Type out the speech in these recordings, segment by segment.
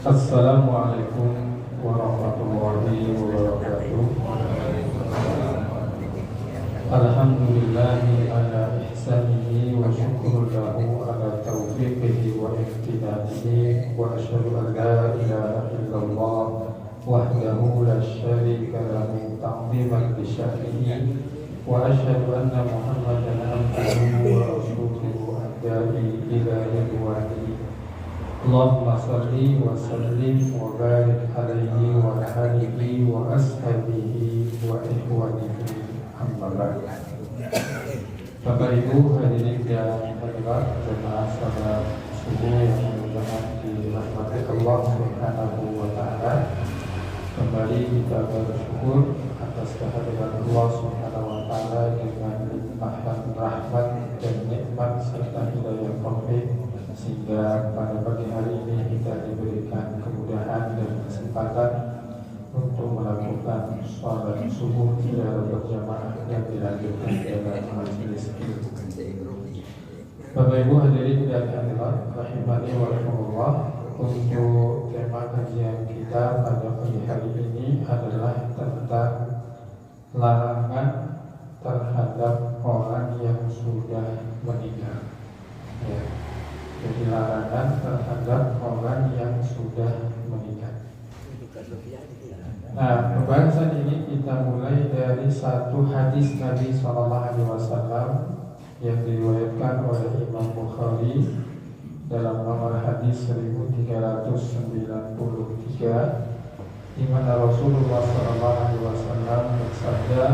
Assalamualaikum warahmatullahi wabarakatuh. Alhamdulillahi ala ihsanihi wa syukur lahu ala taufiqihi wa imtinanihi wa asyhadu an la ilaha illallah wahdahu la syarika lahu ta'ziman li sya'nihi wa asyhadu anna Muhammadan abduhu wa rasuluhu ad-da'i ila ridwanihi. Allahumma salli wa sallim wa barik alaihi wa alihi wa ashabihi wa ikhwanihi amma ba'd. Bapak Ibu hadirin dan hadirat jemaah salat subuh yang mudah-mudahan dirahmati Allah Subhanahu wa taala. Kembali kita bersyukur atas kehadiran Allah Subhanahu wa taala dengan limpahan rahmat dan nikmat serta hidayah taufik, sehingga pada pagi hari ini kita diberikan kemudahan dan kesempatan untuk melakukan sholat subuh secara berjamaah yang dilanjutkan dalam majelis ilmu. Bapak Ibu hadirin dan hadirat rahimani wa rahimakumullah, untuk tema kajian kita pada pagi hari ini adalah tentang larangan terhadap orang yang sudah meninggal. Ya. Jadi larangan terhadap orang yang sudah meninggal. Nah, pembahasan ini kita mulai dari satu hadis Nabi SAW yang diriwayatkan oleh Imam Bukhari dalam nomor hadis 1393, di mana Rasulullah SAW bersabda,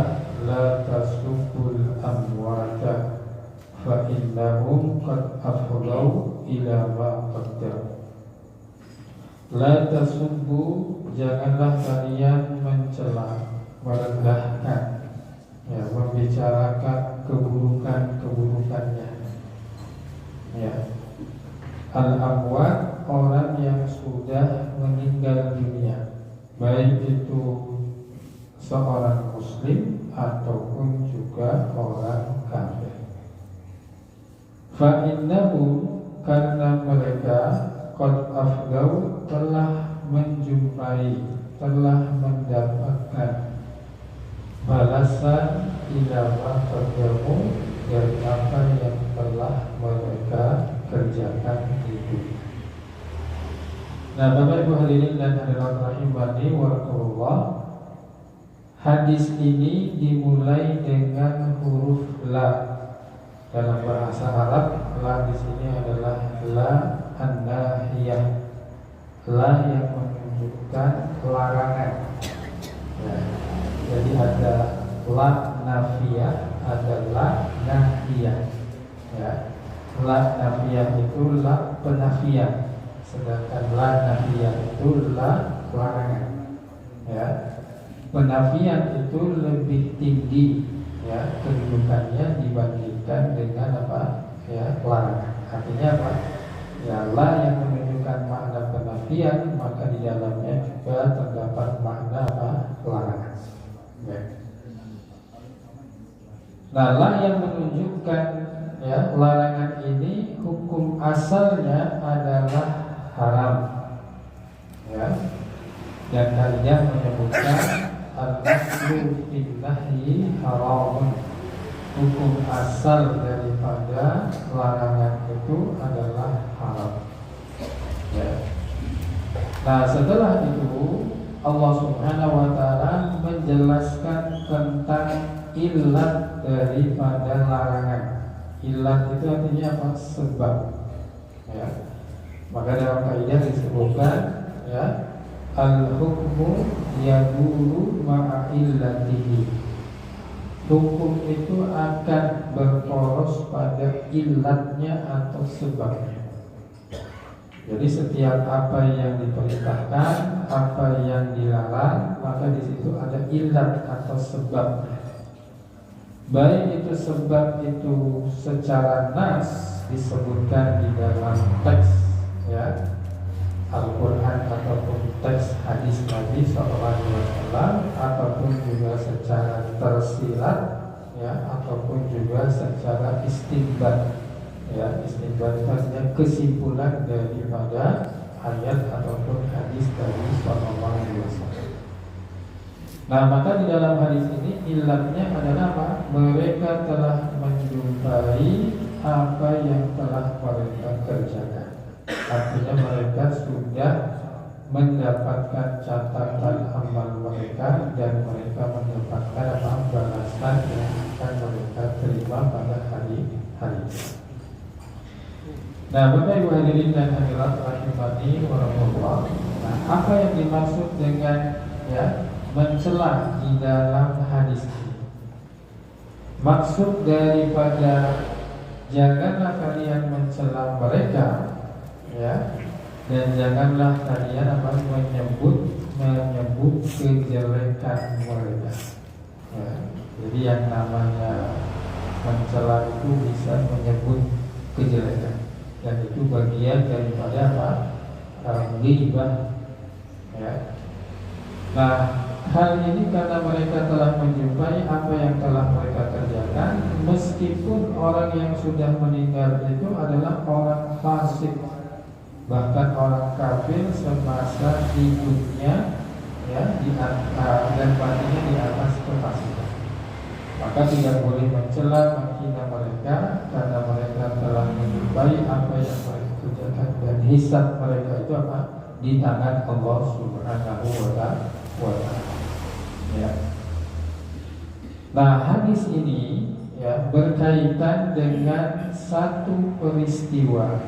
"La tasubbul amwata fa innahum qad afdau ila ma qaddam." La tasubbu, janganlah kalian mencela, merendahkan, ya, membicarakan keburukannya. Ya. Al-amwat, orang yang sudah meninggal dunia, baik itu seorang muslim ataupun juga orang kafir. Fa'innahu, karena mereka qad afdau, telah menjumpai, telah mendapatkan balasan ila ma qaddamu, dari apa yang telah mereka kerjakan itu. Nah, Bapak Ibu hadirin dan hadirat rahimani wa rahimakumullah, hadis ini dimulai dengan huruf la. Dalam bahasa Arab, la di sini adalah la an-nahiyah, la yang menunjukkan larangan. Ya, jadi ada la nafiyah, ada la nahiyah. Ya, la nafiyah itu la penafian, sedangkan la nahiyah itu la larangan. Ya, penafian itu lebih tinggi, ya, kedudukannya dibandingkan dengan apa? Ya, larangan. Artinya apa? Ya, la yang menunjukkan makna penafian, maka di dalamnya juga terdapat makna apa? Larangan. Ya. Nah, la yang menunjukkan, ya, larangan ini hukum asalnya adalah haram. Ya. Dan kaidah menyebutkan al-aslu fil nahyi haramun. Hukum asal daripada larangan itu adalah haram. Ya. Nah, setelah itu Allah Subhanahu wa taala menjelaskan tentang ilat daripada larangan. Ilat itu artinya apa? Sebab. Ya. Maka dalam kaidah disebutkan, ya, al-hukmu yaduru ma'a illatihi. Hukum itu akan berporos pada ilatnya atau sebabnya. Jadi setiap apa yang diperintahkan, apa yang dilarang, maka di situ ada ilat atau sebabnya. Baik itu sebab itu secara nas disebutkan di dalam teks, ya, Al-Quran ataupun teks hadis Nabi SAW, ataupun juga secara tersirat, ya, ataupun juga secara istinbat. Ya, istinbat artinya kesimpulan daripada ayat ataupun hadis dari Sallallahu Alaihi Wasallam. Nah, maka di dalam hadis ini ilatnya adalah apa? Mereka telah menjumpai apa yang telah mereka kerjakan. Artinya mereka sudah mendapatkan catatan amal mereka dan mereka mendapatkan apa? Balasan yang akan mereka terima pada hari ini. Nah, Bapak Ibu hadirin dan hadirat rahimani wa rahmatullah. Nah, apa yang dimaksud dengan mencela di dalam hadis ini? Maksud daripada janganlah kalian mencela mereka, dan janganlah kalian menyebut kejelekan mereka. Jadi yang namanya mencela itu bisa menyebut kejelekan, dan itu bagian daripada ghibah. Nah, hal ini karena mereka telah menjumpai apa yang telah mereka kerjakan, meskipun orang yang sudah meninggal itu adalah orang fasik, bahkan orang kafir semasa hidupnya, dan matinya di atas kefasikan. Maka tidak boleh mencela, menghina mereka, karena mereka telah menjumpai apa yang mereka kerjakan, dan hisab mereka itu di tangan Allah Subhanahu wa Ta'ala. Nah, hadis ini berkaitan dengan satu peristiwa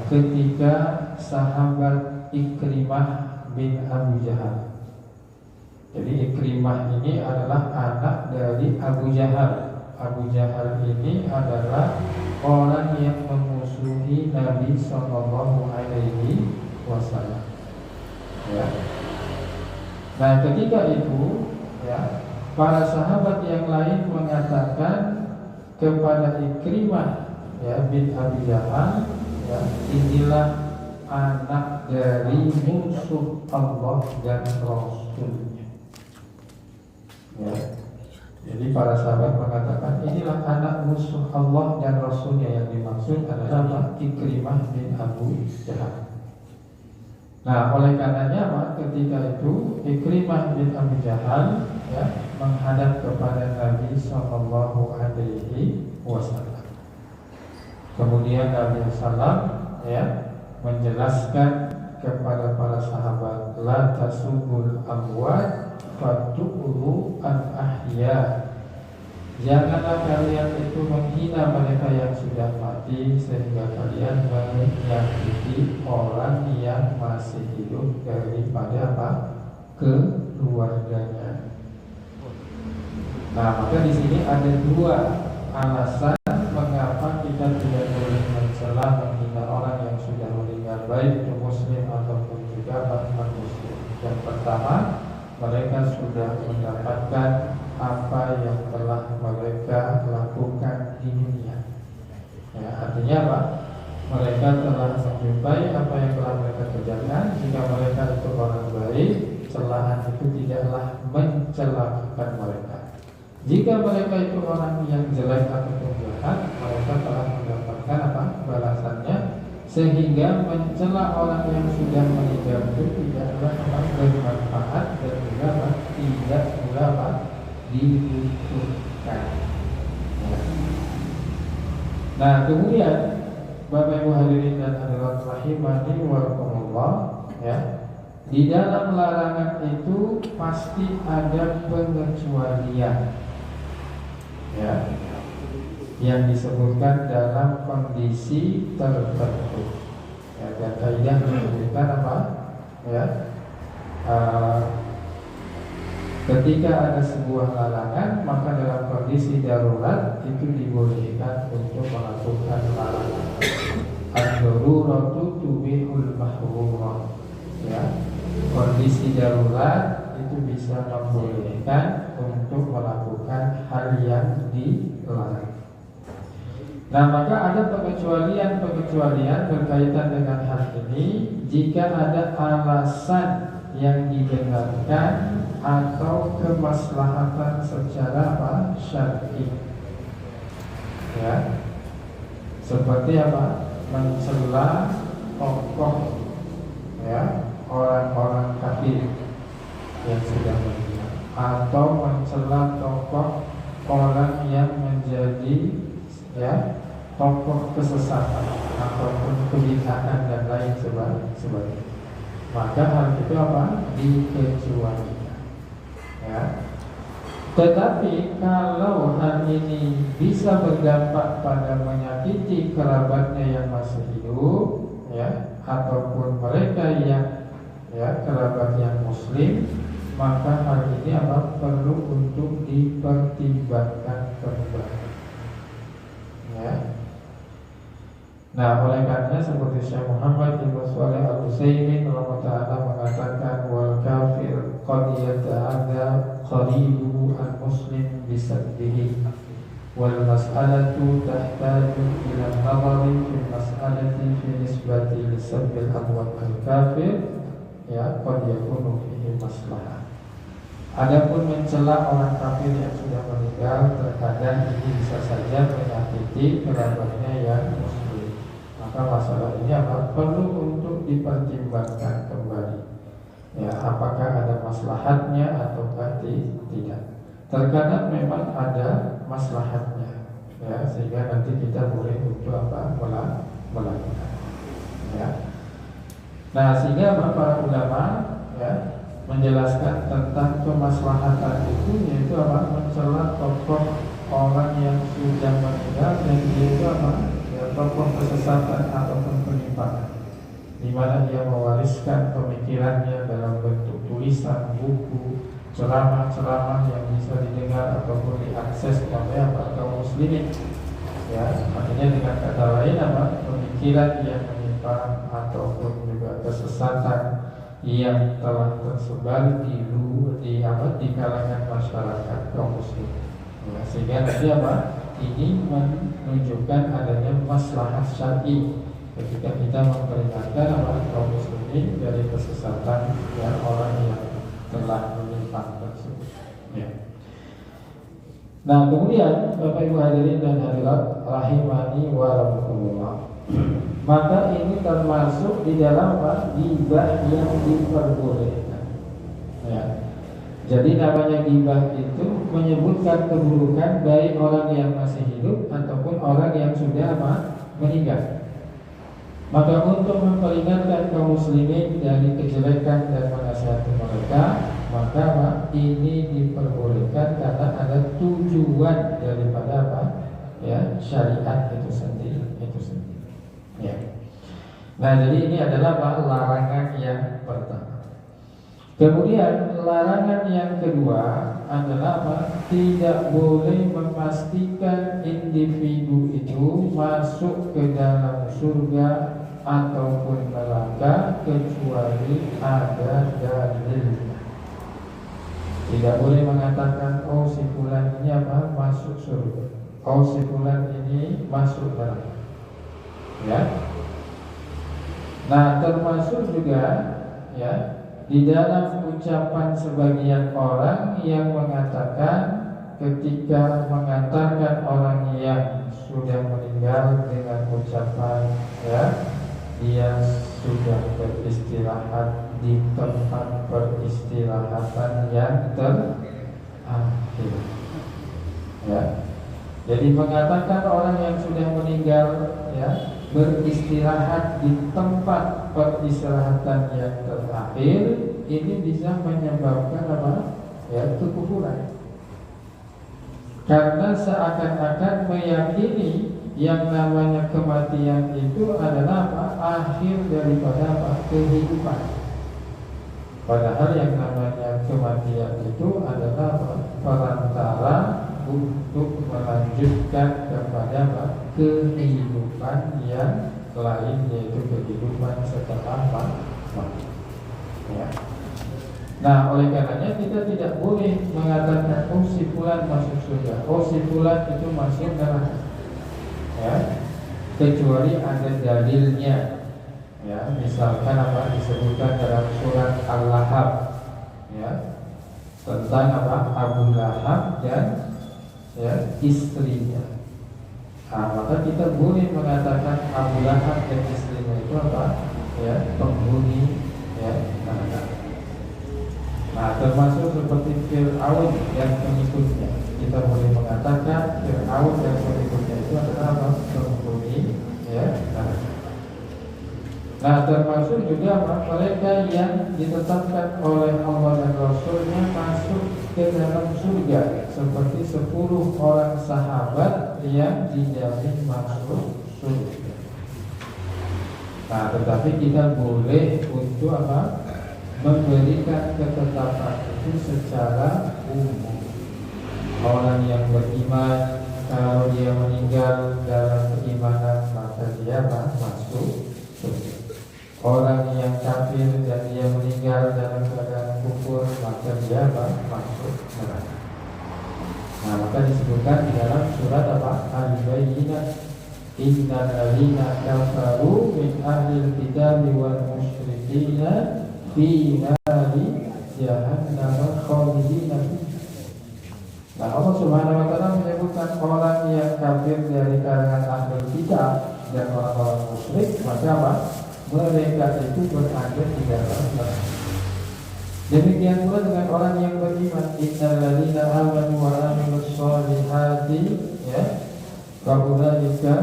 ketika sahabat Ikrimah bin Abu Jahal. Jadi Ikrimah ini adalah anak dari Abu Jahal. Abu Jahal ini adalah orang yang memusuhi Nabi Sallallahu Alaihi Wasallam. Nah, ketika itu para sahabat yang lain mengatakan kepada Ikrimah bin Abi Jahal, inilah anak dari musuh Allah dan Rasulnya. Jadi para sahabat mengatakan inilah anak musuh Allah dan Rasulnya, yang dimaksud adalah Ikrimah bin Abu Jahal. Nah, oleh karenanya ketika itu Ikrimah bin Abi Jahal menghadap kepada Nabi Sallallahu Alaihi Wasallam. Kemudian Nabi Sallam menjelaskan kepada para sahabat, la tasubul amwat fatu'ulu al-ahya. Janganlah kalian itu menghina mereka yang sudah mati, sehingga kalian menyakiti orang yang masih hidup daripada keluarganya. Nah, maka di sini ada dua alasan mengapa kita tidak boleh mencela, menghina orang yang sudah meninggal, baik itu muslim ataupun juga non-muslim. Yang pertama, mereka sudah mendapatkan apa yang telah mereka lakukan di dunia. Artinya apa? Mereka telah menjumpai apa yang telah mereka kerjakan. Jika mereka itu orang baik, celahan itu tidaklah mencelakakan mereka. Jika mereka itu orang yang jelek ataupun jahat, mereka telah mendapatkan balasannya, sehingga mencela orang yang sudah meninggal itu tidaklah bermanfaat dan juga tidak pula dibutuhkan. Nah, kemudian Bapak Ibu hadirin dan hadirat rahimani wa rahimakumullah, di dalam larangan itu pasti ada pengecualian, yang disebutkan dalam kondisi tertentu. Dan kaidah menyebutkan ketika ada sebuah larangan, maka dalam kondisi darurat itu dibolehkan untuk melakukan larangan. Ad-daruratu tubihul mahrurat. Kondisi darurat itu bisa membolehkan untuk melakukan hal yang dilarang. Nah, maka ada pengecualian berkaitan dengan hal ini jika ada alasan yang dibenarkan atau kemaslahatan secara syar'i. Seperti mencela tokoh ya orang-orang kafir yang sudah meninggal, atau mencela tokoh orang yang menjadi ya tokoh kesesatan ataupun kebid'ahan dan lain sebagainya, maka hal itu apa? Dikecualikan. Ya. Tetapi kalau hal ini bisa berdampak pada menyakiti kerabatnya yang masih hidup, ya, ataupun mereka yang ya kerabat yang muslim, maka hal ini apa? Perlu untuk dipertimbangkan kembali. Ya. Nah, oleh karena seperti Syekh Muhammad bin Shalih Al-Utsaimin rahimahullah mengatakan, wal kafir qad yata'adha qaribu al-muslim bisadbihi wal mas'alatu tahtaju ila nadhari fi mas'alati fi nisbati li sabbil amwat al-kafir ya qad yakunu fihi maslahah. Adapun mencela orang kafir yang sudah meninggal, terkadang ini bisa saja menyakiti kerabatnya yang muslim. Maka masalah ini apa? Perlu untuk dipertimbangkan kembali. Ya, apakah ada maslahatnya ataukah tidak? Terkadang memang ada maslahatnya. Ya, sehingga nanti kita boleh untuk apa? Melakukan. Ya. Nah, sehingga para ulama ya menjelaskan tentang kemaslahatan itu, yaitu apa? Mencela tokoh orang yang sudah meninggal dan dia itu apa? Ya, tokoh kesesatan ataupun penyimpangan, di mana dia mewariskan pemikirannya dalam bentuk tulisan, buku, ceramah-ceramah yang bisa didengar ataupun diakses oleh apa? Kaum muslimin. Ya, artinya dengan kata lain apa? Pemikiran yang menyimpang ataupun juga kesesatan yang telah tersebar di kalangan masyarakat kaum muslim. Ya, sehingga nanti apa? Ini menunjukkan adanya maslahat syar'i ketika kita memperingatkan kaum muslimin dari kesesatan dan orang yang telah menyimpang tersebut. Ya. Nah, kemudian Bapak Ibu hadirin dan hadirat rahimani wa rahimakumullah. Maka ini termasuk di dalam ghibah yang diperbolehkan. Ya. Jadi namanya ghibah itu menyebutkan keburukan baik orang yang masih hidup ataupun orang yang sudah meninggal. Maka untuk memperingatkan kaum muslimin dari kejelekan dan menasihati mereka, maka ini diperbolehkan karena ada tujuan daripada ya syariat itu sendiri. Ya. Nah, jadi ini adalah larangan yang pertama. Kemudian larangan yang kedua adalah tidak boleh memastikan individu itu masuk ke dalam surga ataupun neraka kecuali ada dalilnya. Tidak boleh mengatakan oh si fulan ini masuk surga, oh si fulan ini masuk neraka. Ya. Nah, termasuk juga ya di dalam ucapan sebagian orang yang mengatakan ketika mengantarkan orang yang sudah meninggal dengan ucapan ya dia sudah beristirahat di tempat peristirahatan yang terakhir. Ya. Jadi mengatakan orang yang sudah meninggal ya beristirahat di tempat peristirahatan yang terakhir, ini bisa menyebabkan ya kekufuran. Karena seakan-akan meyakini yang namanya kematian itu adalah akhir daripada kehidupan. Padahal yang namanya kematian itu adalah perantara untuk melanjutkan kepada kehidupan yang lain, yaitu kehidupan setelah mati. Ya. Nah, oleh karenanya kita tidak boleh mengatakan oh si fulan masuk surga, oh si fulan itu masuk neraka. Ya. Kecuali ada dalilnya. Ya, misalkan disebutkan dalam surat Al-Lahab ya tentang Abu Lahab dan ya istrinya. Nah, maka kita boleh mengatakan Abu Lahab dan istrinya itu ya penghuni ya. Nah, termasuk seperti Fir'aun dan pengikutnya. Kita boleh mengatakan Fir'aun dan pengikutnya itu adalah apa? Penghuni, ya. Nah, termasuk juga mereka yang ditetapkan oleh Allah dan Rasulnya masuk ke dalam surga, seperti 10 orang sahabat yang dijamin masuk surga. Nah, tetapi kita boleh untuk apa? Memberikan ketetapan itu secara umum. Orang yang beriman, kalau dia meninggal dalam keimanan, maka dia masuk surga. Orang yang kafir dan dia meninggal dalam keadaan kufur, maka dia masuk neraka. Nah, maka disebutkan di dalam surat apa? Al-Bayyinah, innal ladzina kafaru min ahlil kitabi wal musyrikina fi nari jahannam khalidina. Nah, Allah Subhanahu wa taala menyebutkan orang yang kafir dari kalangan ahlul kitab dan orang-orang musyrik, maka apa? Mereka itu berada di dalam neraka. Demikian pula dengan orang yang beriman, innal ladzina amanu wa amilus solihati, ya, fa ulaika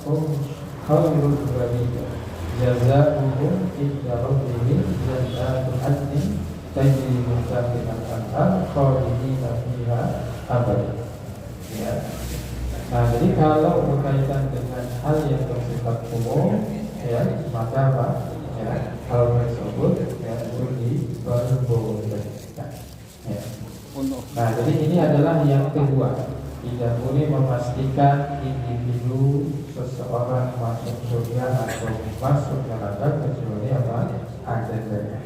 hum khairul bariyah. Jazaohum inda rabbihim jannatul adnin tajri min tahtiha al-anhar khalidina fiha abada. Ya. Nah, jadi kalau berkaitan dengan hal yang bersifat umum, ya, maka apa? Ya, hal tersebut ya itu diperbolehkan. Ya. Nah, jadi ini adalah yang kedua. Tidak boleh memastikan individu seseorang masuk surga atau masuk neraka kecuali apa? Ada dalil.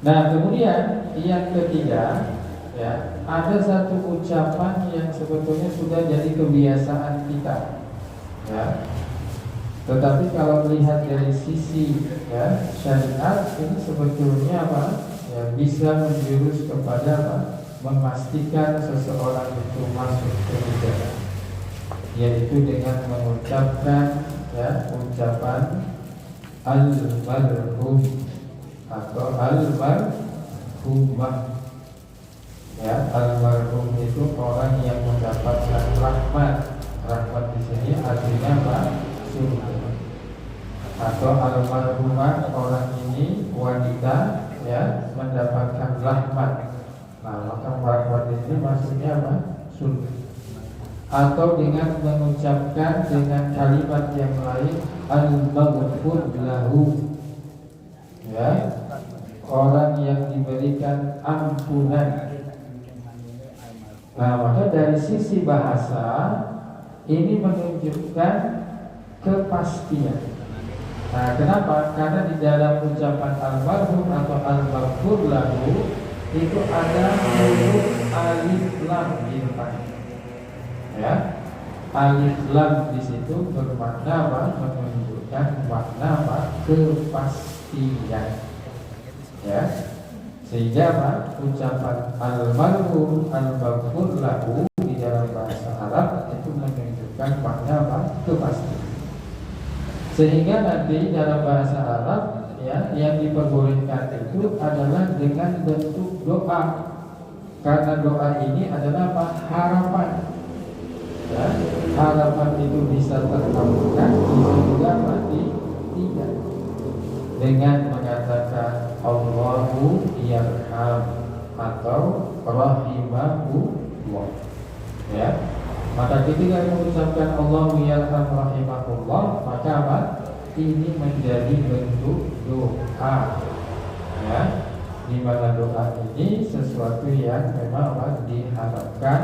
Nah, kemudian yang ketiga, ya, ada satu ucapan yang sebetulnya sudah jadi kebiasaan kita, ya. Tetapi kalau melihat dari sisi, ya, syariat, ini sebetulnya apa? Ya, bisa menjurus kepada apa? Memastikan seseorang itu masuk ke surga, yaitu dengan mengucapkan, ya, ucapan al-marhum atau al-marhumah. Ya, almarhum itu orang yang mendapatkan rahmat. Rahmat di sini artinya apa? Surga. Atau almarhumah, orang ini wanita, ya, mendapatkan rahmat. Nah, maka rahmat ini maksudnya apa? Surga. Atau dengan mengucapkan dengan kalimat yang lain, al-maghfur lahu, ya, orang yang diberikan ampunan. Nah, maka dari sisi bahasa ini menunjukkan kepastian. Nah, kenapa? Karena di dalam ucapan almarhum atau al-maghfur lahu itu ada huruf alif lam di depan. Ya, alif lam di situ bermakna apa? Menunjukkan makna apa? Kepastian. Ya. Sehingga apa? Ucapan almarhum al-maghfur lahu di dalam bahasa Arab itu menunjukkan makna apa? Kepastian. Sehingga nanti dalam bahasa Arab, ya, yang diperbolehkan itu adalah dengan bentuk doa. Karena doa ini adalah apa? Harapan. Ya, harapan itu bisa terkabulkan, bisa juga mati tidak. Dengan mengatakan Allahu yarham atau rahimahullah, ya. Maka ketika mengucapkan Allahu yarham rahimahullah, maka apa? Ini menjadi bentuk doa, ya. Di mana doa ini sesuatu yang memang apa? Diharapkan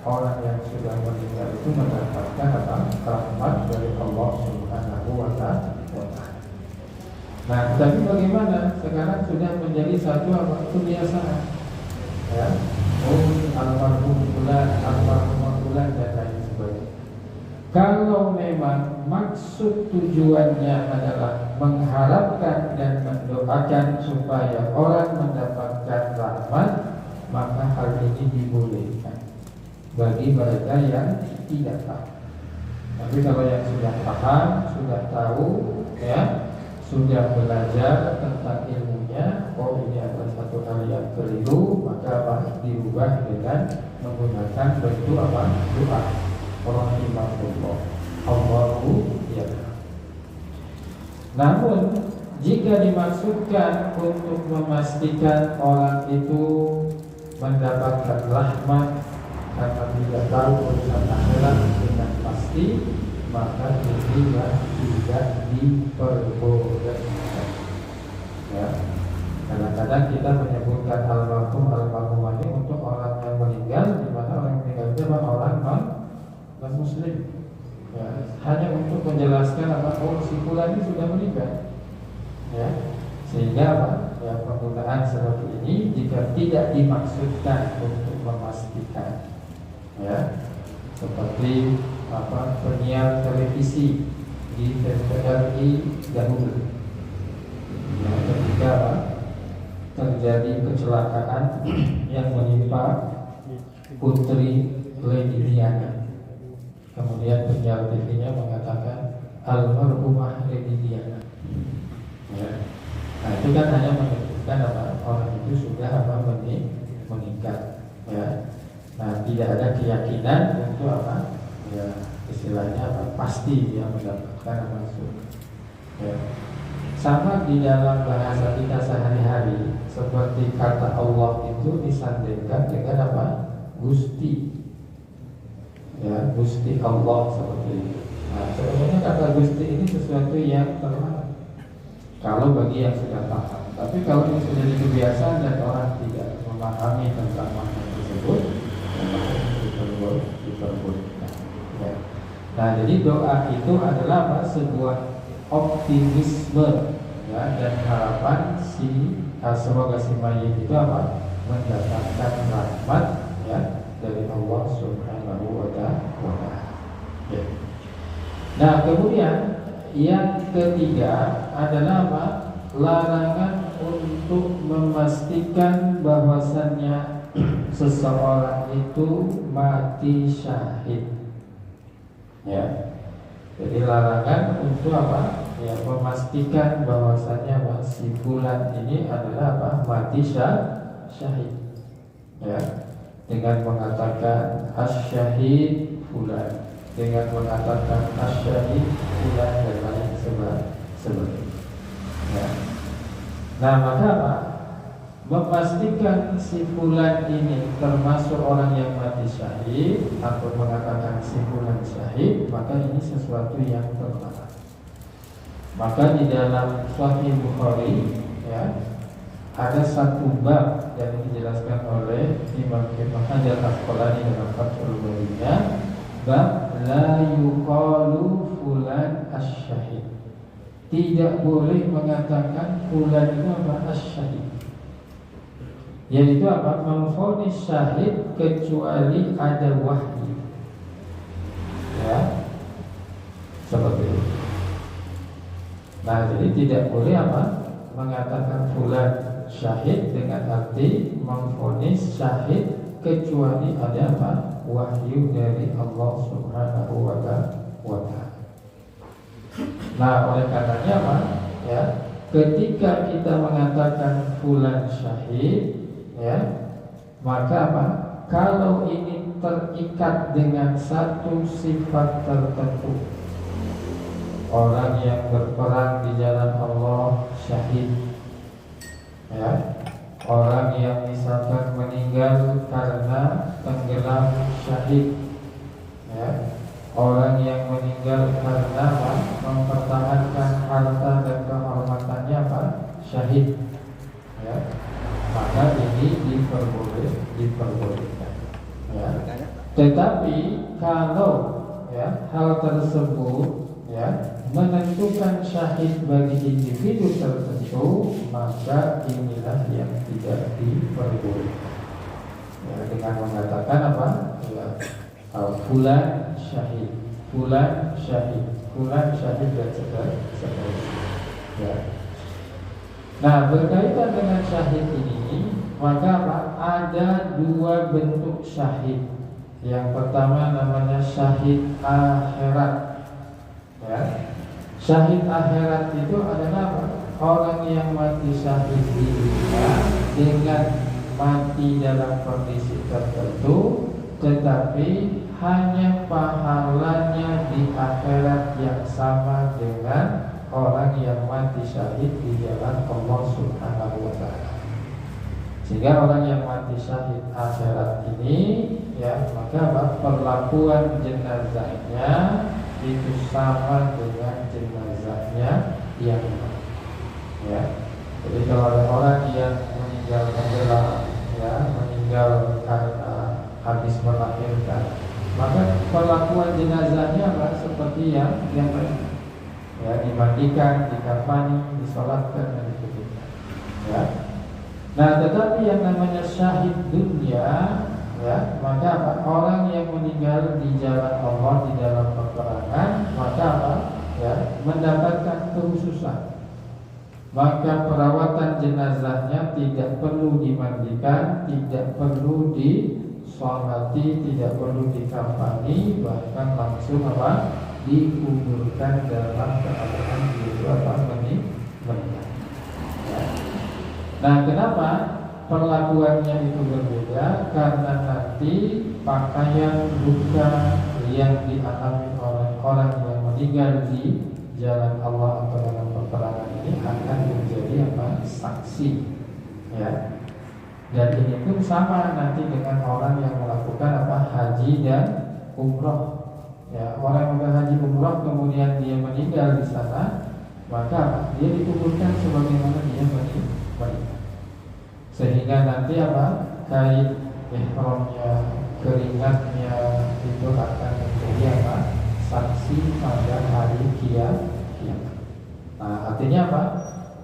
orang yang sudah meninggal itu mendapatkan apa? Rahmat dari Allah Subhanahu wa ta'ala. Nah, tapi bagaimana? Sekarang sudah menjadi satu apa? Kebiasaan, ya. Almarhum fulan, almarhum fulan dan lain sebagainya. Kalau memang maksud tujuannya adalah mengharapkan dan mendoakan supaya orang mendapatkan rahmat, maka hal ini dibolehkan bagi mereka yang tidak tahu. Tapi kalau yang sudah paham, sudah tahu, ya, sudah belajar tentang ilmunya, oh ini adalah satu hal yang keliru, maka apa? Dirubah dengan menggunakan bentuk apa? Doa. Rahimahullah, Allahu ya. Namun jika dimaksudkan untuk memastikan orang itu mendapatkan rahmat karena tidak tahu urusan akhirat dengan pasti, maka inilah tidak diperbolehkan. Ya, kadang-kadang kita menyebutkan almarhumah ini untuk orang yang meninggal, di mana orang yang meninggal itu adalah orang non muslim. Ya, hanya untuk menjelaskan apa, oh si fulan ini sudah meninggal. Ya, sehingga apa? Ya, penggunaan seperti ini jika tidak dimaksudkan untuk memastikan, ya, seperti apa, penyiar televisi di TVRI dahulu, ya, ketika apa, terjadi kecelakaan yang menimpa Putri Lady Diana, kemudian penyiar TV-nya mengatakan almarhumah Lady Diana. Ya. Nah itu kan hanya menyebutkan apa, orang itu sudah apa, meninggal. Ya. Nah tidak ada keyakinan untuk apa, ya, istilahnya apa, pasti dia mendapatkan apa surga. Ya. Sama di dalam bahasa kita sehari-hari, seperti kata Allah itu disandingkan dengan apa, Gusti. Ya, Gusti Allah seperti itu. Nah sebenarnya kata Gusti ini sesuatu yang terlarang kalau bagi yang sudah paham. Tapi kalau ini sudah jadi kebiasaan dan orang tidak memahami tentang makna tersebut, maka diperbolehkan. Ya. Nah, jadi doa itu adalah apa? Sebuah optimisme, ya, dan harapan semoga si mayit itu apa? Mendapatkan rahmat, ya, dari Allah Subhanahu wa Ta'ala. Ya. Nah, kemudian yang ketiga adalah apa? Larangan untuk memastikan bahwasannya seseorang itu mati syahid. Ya. Jadi larangan untuk apa? Ya, memastikan bahwasannya si fulan ini adalah apa? Mati syahid. Ya. Dengan mengatakan as-syahid fulan, dengan mengatakan as-syahid fulan dan lain sebagainya. Ya. Nah maka apa? Memastikan si fulan ini termasuk orang yang mati syahid atau mengatakan si fulan syahid, maka ini sesuatu yang terlarang. Maka di dalam Sahih Bukhari, ya, ada satu bab yang dijelaskan oleh Imam Ibnu Hajar Al-Asqalani dalam Fathul Bari, bab la yuqalu fulan asy-syahid. Tidak boleh mengatakan fulan itu apa? Asy-syahid. Yaitu apa? Memvonis syahid kecuali ada wahyu. Ya. Seperti itu. Nah, jadi tidak boleh apa? Mengatakan fulan syahid dengan arti memvonis syahid kecuali ada apa? Wahyu dari Allah Subhanahu wa Ta'ala. Nah, oleh karenanya apa? Ya, ketika kita mengatakan fulan syahid, ya, maka apa? Kalau ini terikat dengan satu sifat tertentu, orang yang berperang di jalan Allah syahid, ya, orang yang misalkan meninggal karena tenggelam syahid, ya, orang yang meninggal karena apa? Mempertahankan harta dan kehormatannya apa? Syahid, ya, maka ini diperbolehkan. Ya. Tetapi kalau, ya, hal tersebut, ya, menentukan syahid bagi individu tertentu, maka inilah yang tidak diperbolehkan. Ya, dengan mengatakan apa? Ya, fulan syahid, fulan syahid, fulan syahid dan sebagainya. Ya. Nah, berkaitan dengan syahid ini, maka apa? Ada dua bentuk syahid. Yang pertama namanya syahid akhirat. Ya. Syahid akhirat itu adalah apa? Orang yang mati syahid di dunia dengan mati dalam kondisi tertentu, tetapi hanya pahalanya di akhirat yang sama dengan orang yang mati syahid di jalan Allah Subhanahu wa ta'ala. Sehingga orang yang mati syahid akhirat ini, ya, maka perlakuan jenazahnya itu sama dengan jenazahnya yang lain. Ya. Jadi kalau ada orang yang meninggal tenggelam, ya, meninggal karena habis melahirkan, maka perlakuan jenazahnya adalah seperti yang lain. Ya, dimandikan, dikafani, disolatkan dan dikubur. Ya. Nah, tetapi yang namanya syahid dunia, ya, maka apa? Orang yang meninggal di jalan Allah di dalam peperangan, maka apa? Ya, mendapatkan kekhususan. Maka perawatan jenazahnya tidak perlu dimandikan, tidak perlu disolati, tidak perlu dikafani, bahkan langsung apa? Dikuburkan dalam keadaan itu apa? Meninggal. Ya. Nah, kenapa perlakuannya itu berbeda? Karena nanti pakaian duka yang dialami oleh orang yang meninggal di jalan Allah atau dalam peperangan ini akan menjadi apa? Saksi. Ya. Dan ini pun sama nanti dengan orang yang melakukan apa? Haji dan umroh. Ya, orang yang haji umroh kemudian dia meninggal di sana, maka apa? Dia dikuburkan sebagaimana dia meninggal. Sehingga nanti apa? Kain ihramnya, keringatnya itu akan menjadi apa? Saksi pada hari kiamat. Nah, artinya apa?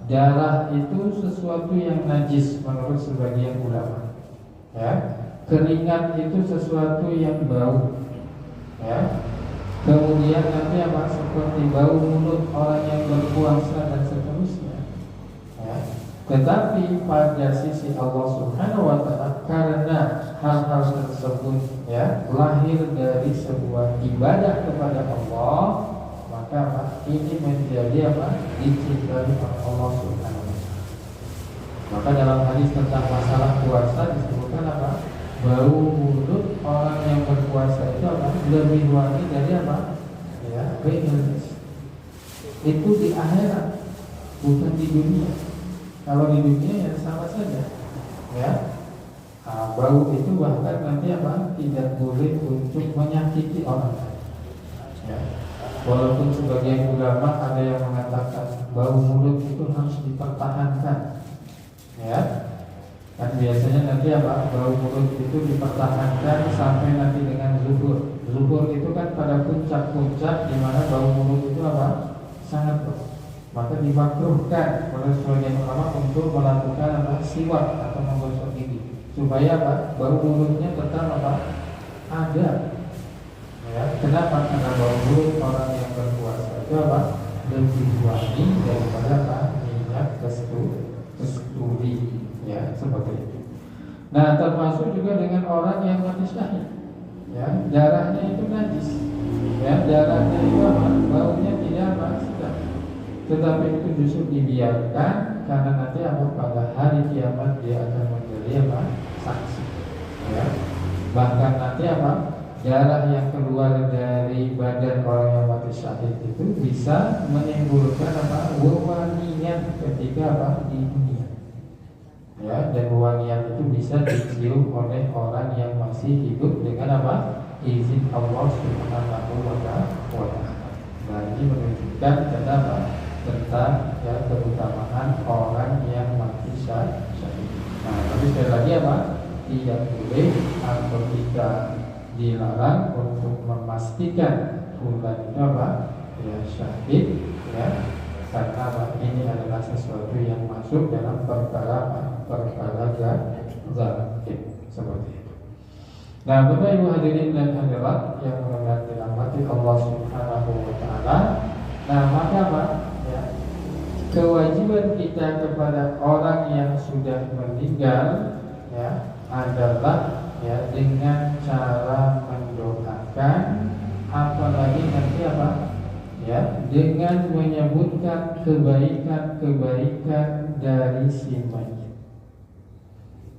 Darah itu sesuatu yang najis menurut sebagian ulama. Ya. Keringat itu sesuatu yang bau. Ya. Kemudian nanti apa? Seperti bau mulut orang yang berpuasa dan seterusnya. Ya. Tetapi pada sisi Allah Subhanahu wa ta'ala, karena hal-hal tersebut ya lahir dari sebuah ibadah kepada Allah, maka ini menjadi apa? Dicintai oleh Allah Subhanahu wa ta'ala. Maka dalam hadis tentang masalah puasa disebutkan apa? Bau mulut orang yang berpuasa itu apa? Lebih wangi dari apa? Ya, itu di akhirat, bukan di dunia. Kalau di dunia ya sama saja, ya. Bau itu bahkan nanti apa? Tidak boleh untuk menyakiti orang lain. Ya. Walaupun sebagian ulama ada yang mengatakan bau mulut itu harus dipertahankan, ya. Kan biasanya nanti apa? Bau mulut itu dipertahankan sampai nanti dengan zuhur. Zuhur itu kan pada puncak-puncak di mana bau mulut itu apa? Sangat bau. Maka dimakruhkan oleh sebagian ulama untuk melakukan apa? Siwak atau menggosok gigi supaya apa? Bau mulutnya tetap apa? Ada. Ya, kenapa? Karena bau mulut orang yang berpuasa itu apa? Lebih wangi daripada apa? Minyak kasturi. Ya, seperti itu. Nah, termasuk juga dengan orang yang mati syahid. Ya, darahnya itu najis. Ya, darahnya itu apa? Baunya tidak apa? Sedap. Tetapi itu justru dibiarkan karena nanti apa? Pada hari kiamat dia akan menjadi apa? Saksi. Ya. Bahkan nanti apa? Darah yang keluar dari badan orang yang mati syahid itu bisa menimbulkan apa? Wewangian ketika apa? Di dunia. Ya, dan wewangian itu bisa dicium oleh orang yang masih hidup dengan apa? Izin Allah Subhanahu wa ta'ala. Nah, ini menunjukkan tentang ya, keutamaan orang yang mati syahid. Nah, tapi sekali lagi apa? Tidak boleh atau tidak dilarang untuk memastikan fulan itu apa? Ya, syahid, ya. Karena apa? Ini adalah sesuatu yang masuk dalam perkara gaib seperti itu. Nah, Bapak Ibu hadirin dan hadirat yang dirahmati Allah Subhanahu wa ta'ala. Nah, maka apa? Ya, kewajiban kita kepada orang yang sudah meninggal ya adalah ya dengan cara mendoakan, apalagi nanti apa? Ya, dengan dengan menyebutkan kebaikan-kebaikan dari si mayit.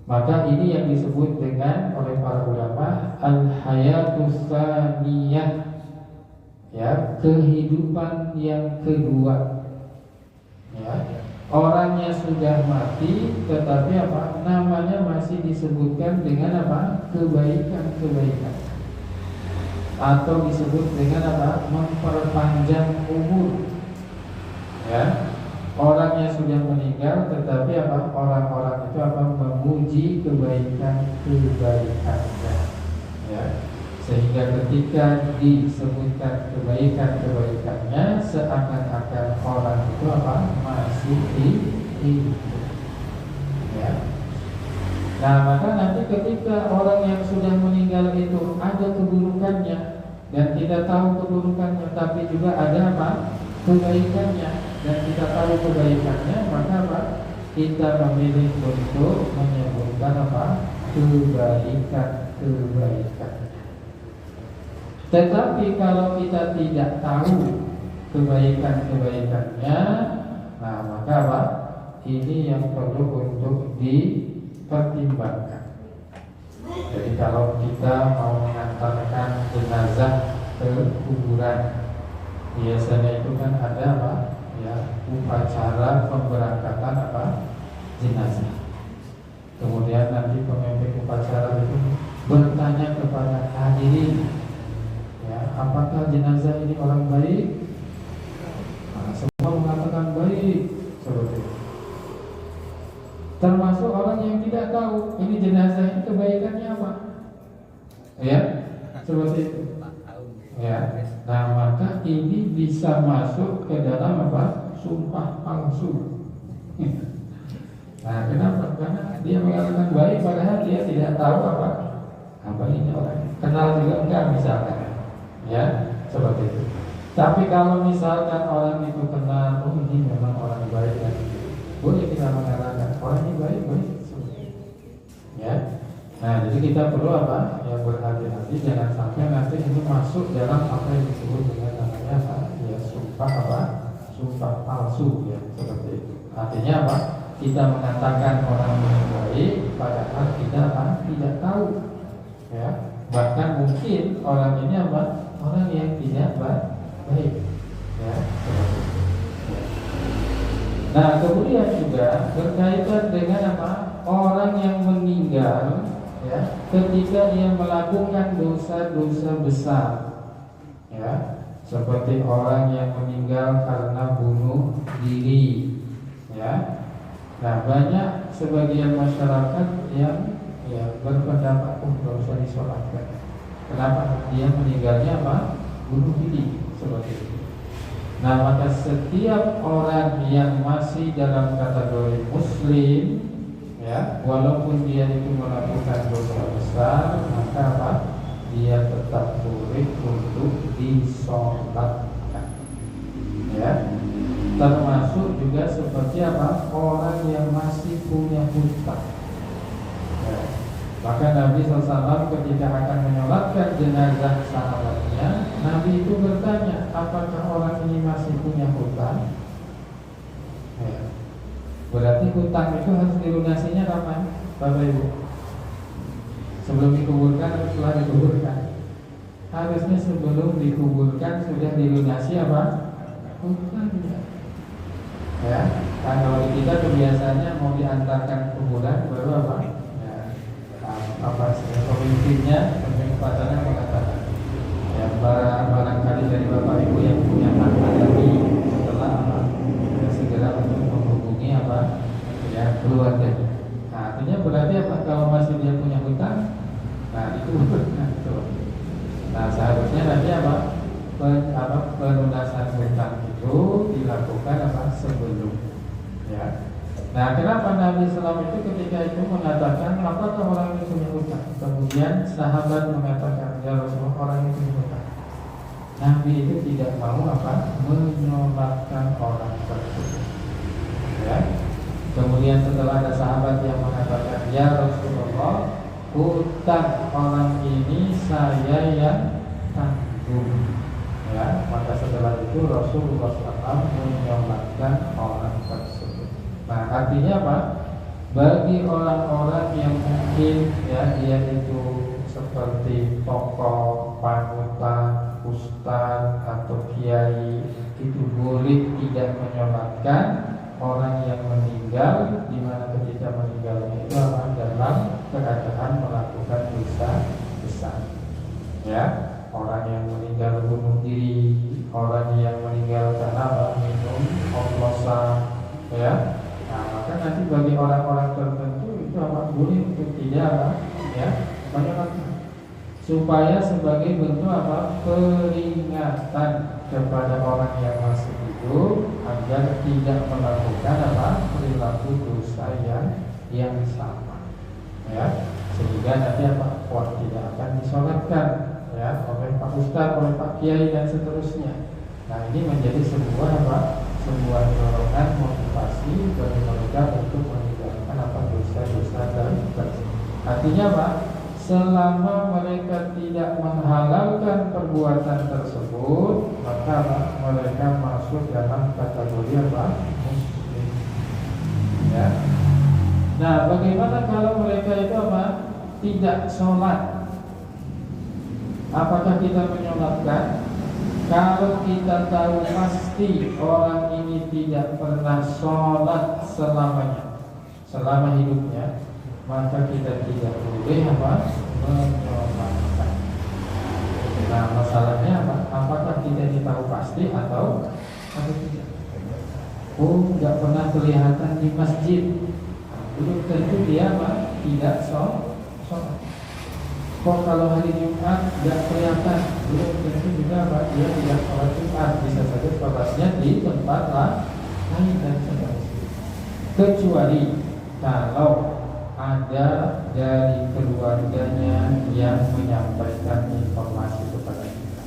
Maka ini yang disebut dengan oleh para ulama al-hayatus tsaniyah, ya, kehidupan yang kedua. Ya, orangnya sudah mati, tetapi apa? Namanya masih disebutkan dengan apa? Kebaikan-kebaikan. Atau disebut dengan apa? Memperpanjang umur. Ya, orangnya sudah meninggal, tetapi apa? Orang-orang itu apa? Memuji kebaikan-kebaikannya. Ya, sehingga ketika disebutkan kebaikan-kebaikannya, seakan-akan orang itu apa? Masih hidup. Ya. Nah, maka nanti ketika orang yang sudah meninggal itu ada keburukannya dan kita tahu keburukannya, tapi juga ada apa? Kebaikannya, dan kita tahu kebaikannya, maka apa? Kita memilih untuk menyebutkan apa? Kebaikan-kebaikan. Tetapi kalau kita tidak tahu kebaikan-kebaikannya, nah maka apa? Ini yang perlu untuk dipertimbangkan. Jadi kalau kita mau mengantarkan jenazah ke kuburan, biasanya itu kan ada apa? Ya, upacara pemberangkatan apa? Jenazah. Kemudian nanti pemimpin upacara itu bertanya kepada hadirin, ya, apakah jenazah ini orang baik? Nah, semua mengatakan baik, seperti itu. Termasuk orang yang tidak tahu ini jenazah ini kebaikannya apa, ya, seperti itu. Ya, nah maka ini bisa masuk ke dalam apa? Sumpah palsu. Nah, kenapa? Karena dia mengatakan baik, padahal dia tidak tahu apa ini orang. Kenal juga enggak misalkan. Ya, seperti itu. Tapi kalau misalkan orang itu kenal, oh ini memang orang baik, dan boleh kita mengatakan orang ini baik. Ya. Nah, jadi kita perlu apa? Ya, berhati-hati jangan sampai nanti ini masuk dalam apa yang disebut dengan namanya apa? Ya, sumpah palsu, ya, seperti itu. Artinya apa? Kita mengatakan orang yang baik, padahal kita apa? Tidak tahu. Ya, bahkan mungkin orang ini apa? Orang yang tidak baik. Ya, seperti itu. Nah, kemudian juga berkaitan dengan apa? Orang yang meninggal, ya, ketika dia melakukan dosa-dosa besar, ya, seperti orang yang meninggal karena bunuh diri, ya. Nah, banyak sebagian masyarakat yang ya berpendapat nggak usah disolatkan. Kenapa? Dia meninggalnya apa? Bunuh diri, seperti itu. Nah, maka setiap orang yang masih dalam kategori muslim, ya, walaupun dia itu melakukan dosa besar, maka apa? Dia tetap boleh untuk disolatkan. Ya, termasuk juga seperti apa? Orang yang masih punya hutang. Ya. Maka Nabi SAW ketika akan menyolatkan jenazah sahabatnya, Nabi itu bertanya, apakah orang ini masih punya hutang? Ya. Berarti hutang itu harus dilunasinya kapan, Bapak Ibu? Sebelum dikuburkan atau setelah dikuburkan? Harusnya sebelum dikuburkan sudah dilunasi apa? Hutangnya. Ya, kan kalau di kita kebiasaannya mau diantarkan kuburan baru apa? Pemimpinnya, pemimpin upacara mengatakan, ya, barangkali dari Bapak Ibu yang punya hak adami setelah apa, ya, segera untuk menghubungi apa, ya, keluarga. Nah, artinya berarti apa? Kalau masih dia punya hutang, nah itu nah seharusnya nanti apa, pelunasan hutang itu dilakukan apa sebelum, ya. Nah, kenapa Nabi SAW itu ketika itu mengatakan apakah orang itu punya hutang? Kemudian sahabat mengatakan, ya Rasulullah, orang itu punya hutang. Nabi itu tidak mau apa? Menyolatkan orang tersebut. Ya. Kemudian setelah ada sahabat yang mengatakan, ya Rasulullah, hutang orang ini saya yang tanggung. Ya, maka setelah itu itu Rasulullah SAW menyolatkan orang tersebut. Nah, artinya apa? Bagi orang-orang yang mungkin ya dia itu seperti tokoh, panutan, ustaz atau kiai, itu boleh tidak menyolatkan orang yang meninggal, di mana ketika meninggalnya itu dalam keadaan melakukan dosa besar. Ya, orang yang meninggal bunuh diri, orang yang meninggal karena minum oplosan, ya. Nah, maka nanti bagi orang-orang tertentu itu boleh untuk tidak ya menyolatkan, supaya sebagai bentuk peringatan kepada orang yang masih hidup agar tidak melakukan perilaku dosa yang sama, ya, sehingga nanti tidak akan disolatkan ya oleh Pak Ustaz, oleh Pak Kiai dan seterusnya. Nah, ini menjadi sebuah dorongan motivasi bagi mereka untuk meninggalkan dosa-dosa tersebut. Artinya selama mereka tidak menghalalkan perbuatan tersebut, maka mereka masuk dalam kategori muslim. Ya. Nah, bagaimana kalau mereka itu tidak sholat? Apakah kita menyolatkan? Kalau kita tahu pasti orang ini tidak pernah sholat selama hidupnya, maka kita tidak boleh menyolatkan. Nah, masalahnya apakah kita tahu pasti atau tidak? Oh, tidak pernah kelihatan di masjid, belum tentu dia tidak sholat. Kok kalau hari Jumat tidak kelihatan, belum tentu juga dia tidak sholat Jumat. Bisa saja sholatnya di tempat lain dan sebagainya. Kecuali kalau ada dari keluarganya yang menyampaikan informasi kepada kita.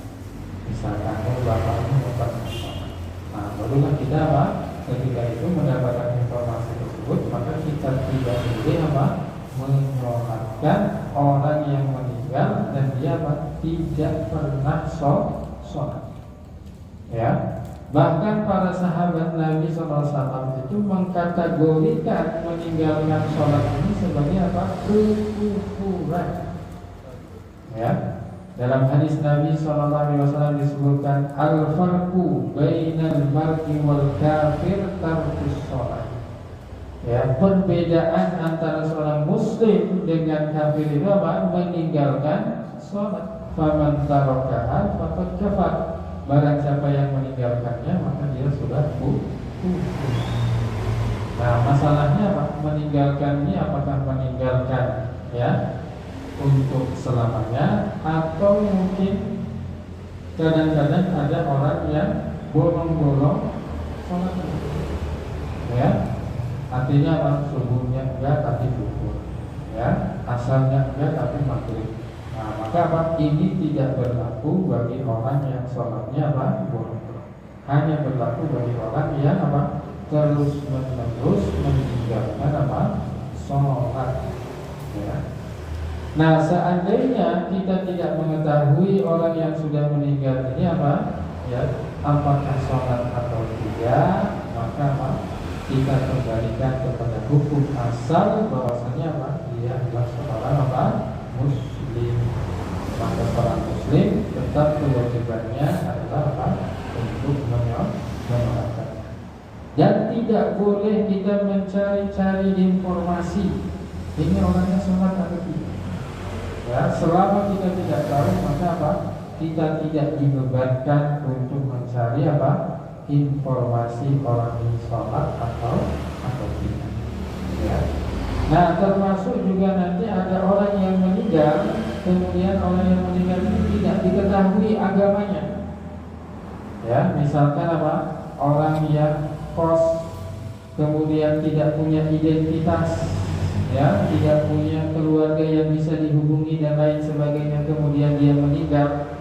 Misalkan bapaknya pernah sholat. Nah, barulah kita ketika itu mendapatkan informasi tersebut, maka kita tidak boleh menyolatkan orang yang meninggal dan dia tidak pernah sholat. Ya, bahkan para sahabat Nabi SAW itu mengkategorikan meninggalkan sholat ini sebagai kekufuran. Ya, dalam hadis Nabi SAW disebutkan al-farqu bainal mar'i wal kafir tarkus sholat. Ya, perbedaan antara seorang muslim dengan kafir itu meninggalkan sholat. Faman tarakaha faqad kafar. Barang siapa yang meninggalkannya maka dia sudah kufur. Nah, masalahnya meninggalkan ini apakah meninggalkan ya untuk selamanya, atau mungkin kadang-kadang ada orang yang bolong-bolong sholat, ya. Artinya subuhnya enggak tapi zuhur, ya, asarnya enggak tapi maghrib. Nah, maka ini tidak berlaku bagi orang yang sholatnya bolong-bolong. Hanya berlaku bagi orang yang terus-menerus meninggalkan sholat, ya. Nah, seandainya kita tidak mengetahui orang yang sudah meninggal ini ya, apakah sholat atau tidak, maka kita kembalikan kepada hukum asal bahwasanya dia adalah seorang muslim. Maka seorang muslim tetap kewajibannya adalah untuk menyolatkan. Dan tidak boleh kita mencari-cari informasi ini orangnya sholat atau tidak. Ya, selama kita tidak tahu maka kita tidak dibebankan untuk mencari informasi orang ini sholat atau tidak. Ya. Nah, termasuk juga nanti ada orang yang meninggal, kemudian orang yang meninggal ini tidak diketahui agamanya. Ya, misalkan orang yang kos kemudian tidak punya identitas, ya, tidak punya keluarga yang bisa dihubungi dan lain sebagainya, kemudian dia meninggal.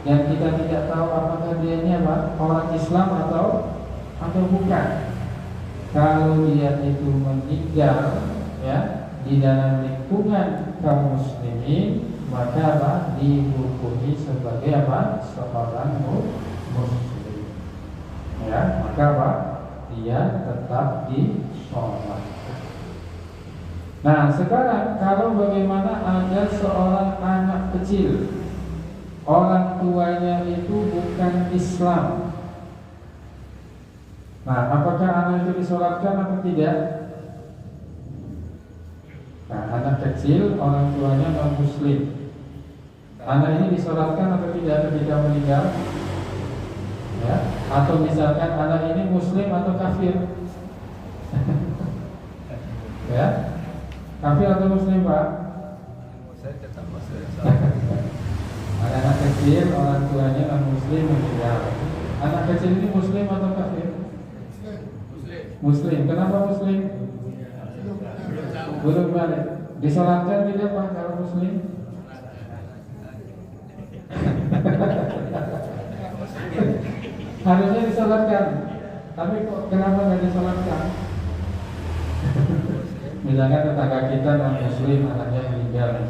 Dan kita tidak tahu apakah dia ini orang Islam atau bukan. Kalau dia itu meninggal ya di dalam lingkungan kaum muslimin, maka dihukumi sebagai seorang muslim. ya, maka apa? Dia tetap disolatkan. Nah sekarang kalau bagaimana ada seorang anak kecil, orang tuanya itu bukan Islam. Nah apakah anak itu disolatkan atau tidak? Nah anak kecil, orang tuanya non muslim, anak ini disolatkan atau tidak ketika meninggal? Ya, atau misalkan anak ini muslim atau kafir? Ya, kafir atau muslim Pak? Saya tetap muslim. Anak kecil orang tuanya non muslim meninggal. Anak kecil ini muslim atau kafir? Muslim. Kenapa muslim? Belum balik. Disolatkan tidak Pak kalau muslim? Harusnya disolatkan, tapi kok kenapa nggak disolatkan? Misalnya tetangga kita non muslim anaknya meninggal,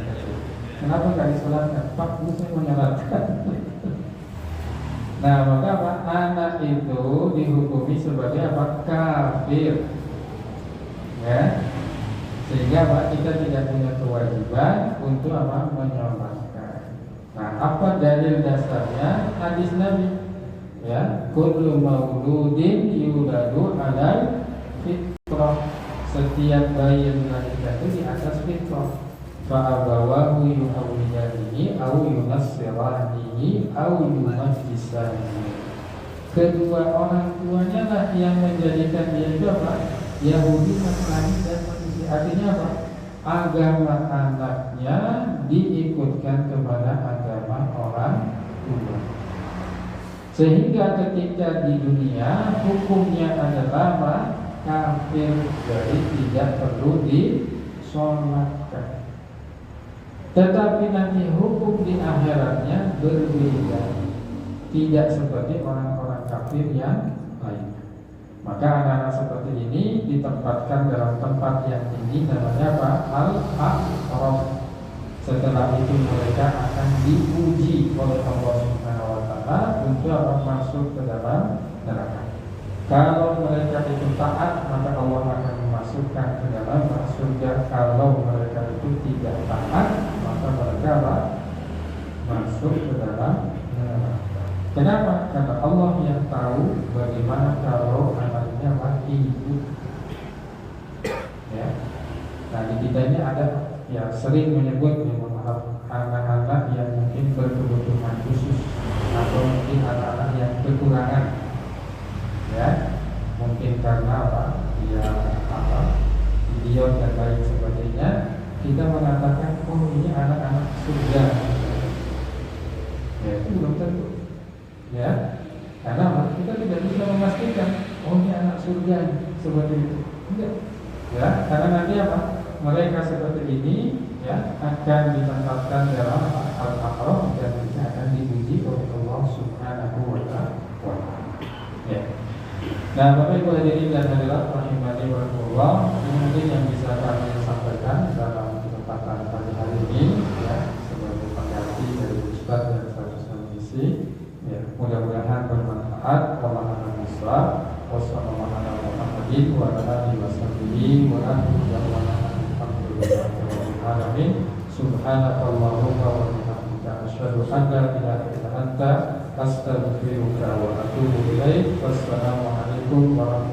kenapa nggak disolatkan? Pak, muslim menyolatkan. Nah maka apa? Anak itu dihukumi sebagai apa? Kafir. Ya, sehingga Pak kita tidak punya kewajiban untuk apa? Menyolatkan. Nah apa dalil dasarnya? Hadis Nabi. Ya, kullu mauludin yuladu alal fitrah. Setiap bayi yang dilahirkan itu di atas fitrah. Fa'abawahu yuhawidanihi au yunassiranihi au yumajjisanihi. Kedua orang tuanya lah yang menjadikan dia itu apa? Yahudi, Nasrani dan Majusi. Artinya apa? Agama anaknya diikutkan kepada agama orang tua. Sehingga ketika di dunia hukumnya adalah kafir, jadi tidak perlu disolatkan. Tetapi nanti hukum di akhiratnya berbeda, tidak seperti orang-orang kafir yang lain. Maka anak-anak seperti ini ditempatkan dalam tempat yang tinggi, namanya apa? Al-A'raf. Setelah itu mereka akan diuji oleh Allah Subhanahu wa Ta'ala untuk apa? Masuk ke dalam neraka. Kalau mereka itu taat, maka Allah akan memasukkan ke dalam surga. Kalau mereka itu tidak taat, maka mereka apa? Masuk ke dalam neraka. Kenapa? Karena Allah yang tahu bagaimana kalau anaknya hidup. Ya. Nah di kita ini ada ya sering menyebut ya, maaf, anak-anak yang mungkin berkebutuhan khusus atau mungkin anak-anak yang kekurangan, ya mungkin karena apa? Dia apa? Idiot dan lain sebagainya. Kita mengatakan oh ini anak-anak surga. Ya itu belum tentu. Ya, karena kita tidak bisa memastikan oh ini anak surga seperti itu. Tidak. Ya, karena nanti apa? Mereka seperti ini ya akan ditempatkan dalam al-aqrab dan mereka akan diuji oleh Allah Subhanahu wa Ta'ala. Ya. Nah, Bapak Ibu hadirin dan hadirat rahimani wa rahimakumullah, ini mungkin yang bisa kami sampaikan dalam kesempatan pagi hari ini ya sebagai pengganti dari Ustaz dan seharusnya mengisi. Ya, mudah-mudahan bermanfaat. Wallahu a'lam bishawab. Wassalamualaikum warahmatullahi wabarakatuh. Subhanakallahumma wa bihamdika asyhadu an la ilaha illa anta astaghfiruka wa atubu ilaik. Wassalamualaikum warahmatullahi wabarakatuh.